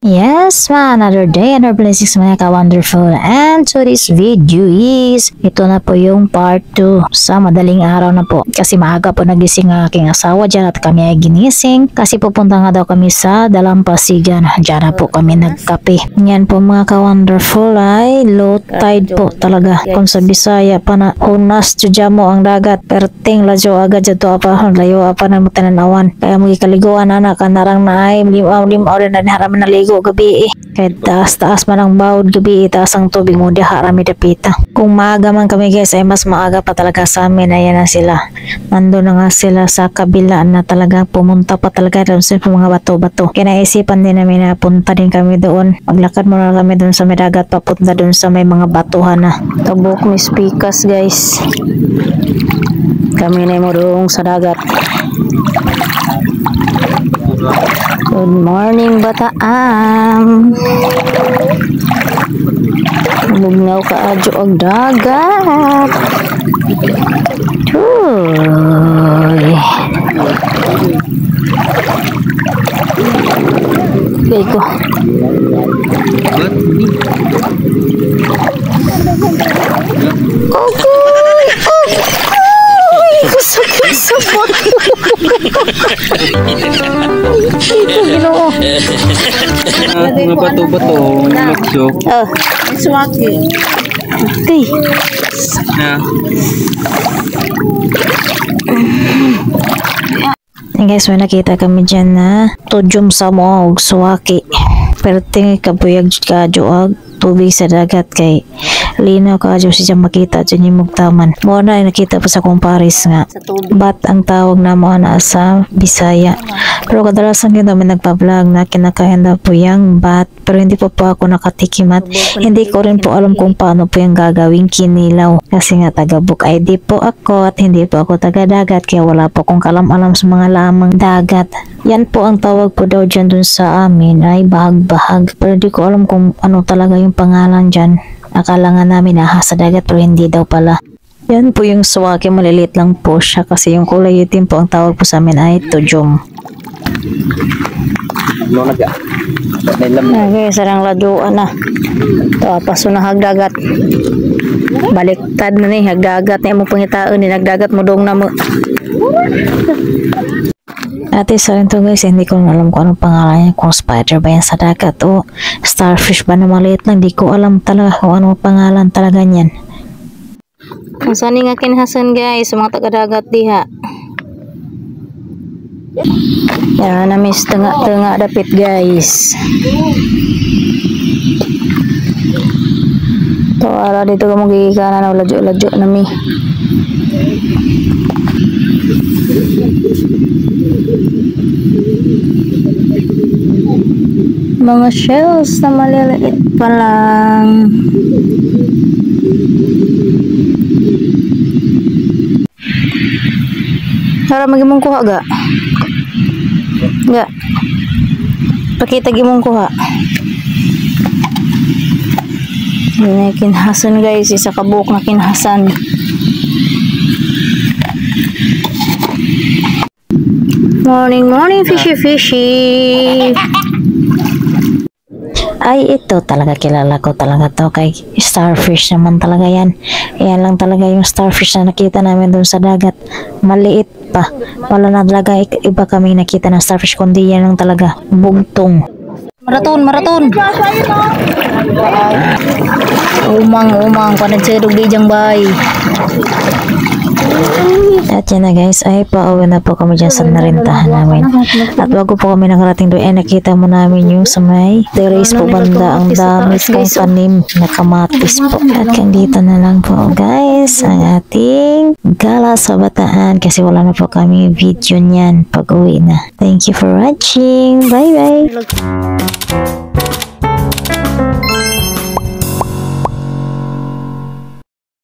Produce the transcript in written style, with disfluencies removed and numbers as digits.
Yes, another day, another blessings mga ka-wonderful. And today's video is, ito na po yung part 2 sa madaling araw na po. Kasi maaga po nagising ang aking asawa dyan at kami ay ginising. Kasi pupunta nga daw kami sa Dalampasigan. Dyan na po kami nagkape. Yan po mga ka-wonderful ay low tide po talaga. Kung sa Bisaya pa na unas dyan mo ang dagat. Perting lajo agad dyan to apa. Layo apa na matananawan. Kaya magkikaliguan anak kanarang na ay limaw rin na haraman na ligo gabi kahit taas man ang bawod gabi taas ang tubig mo diha rami dapita. Kung maaga man kami guys ay mas maaga pa talaga sa amin. Ayan na sila, nandun na nga sila sa kabila na talaga pumunta pa talaga doon sa mga bato-bato. Kinaisipan din namin na punta din kami doon, maglakad muna kami doon sa may dagat papunta doon sa may mga batuhan na tabok Miss Pikas guys. Kami na mo doon sa dagat. Good morning Bataan. Bugnaw ka adyo ang dagat. Uy. Okay ko. Kusok-kusok. Ito ginoo. Mga bato-bato, magsyo. Swaki. Okay. Guys, may nakita kami dyan na tudyum sa mo og suwaki. Pero tingin kabuyag ka joag tubig sa dagat kay linaw ka dyan siya makita dyan yung mugtaman. Muna ay nakita pa sa kumparis nga. Bat ang tawag na mo na sa Bisaya. Pero kadalasan din namin nagpa-vlog na kinakain daw po yung bat. Pero hindi po ako nakatikim at hindi ko rin po alam kung paano po yung gagawing kinilaw. Kasi nga taga-book ID po ako at hindi po ako taga-dagat kaya wala po akong kalam-alam sa mga lamang dagat. Yan po ang tawag po daw dyan dun sa amin ay bahag-bahag. Pero hindi ko alam kung ano talaga yung pangalan dyan. Akala nga namin sa dagat pero hindi daw pala. Yan po yung suwaki, maliliit lang po siya kasi yung kulay itim po ang tawag po sa amin ay tudyum. Okay, sarang laduan na. Ito, paso na hagdagat. Baliktad na ni, hagdagat na mo pangitaan ni, hagdagat mo dong na mo. Ate sa rin to guys, hindi ko alam kung anong pangalan niya, kung spider ba yan sa dagat o starfish ba na maliit lang, hindi ko alam talaga kung anong pangalan talaga niyan. Kung saan nga kinhasan guys, sa mga taga-dagat diha. Yan na miss, tanga dapit guys. To ara dito ka mong gigikanan na ladyo na mi. Mga shells na maliliit pa lang. Tara magimong kuha ga. Ga. Pakita gimong kuha. Yan kinhasan guys, isa ka buhok na kinhasan. Morning fishy. Ay ito talaga, kilala ko talaga to, kay starfish naman talaga yan. Yan lang talaga yung starfish na nakita namin doon sa dagat. Maliit pa, wala na talaga iba kami nakita ng starfish kundi yan lang talaga, bugtong. Maraton umang panagsidog di jang bay. At yan na guys, ay pauwi na po kami dyan sa narintahan namin. At bago po kami nakarating doon, ay nakita mo namin yung sa may terrace po banda, ang dami pong tanim na kamatis po. At kang dito na lang po guys ang ating gala sa Bataan kasi wala na po kami video niyan pag uwi na. Thank you for watching, bye bye.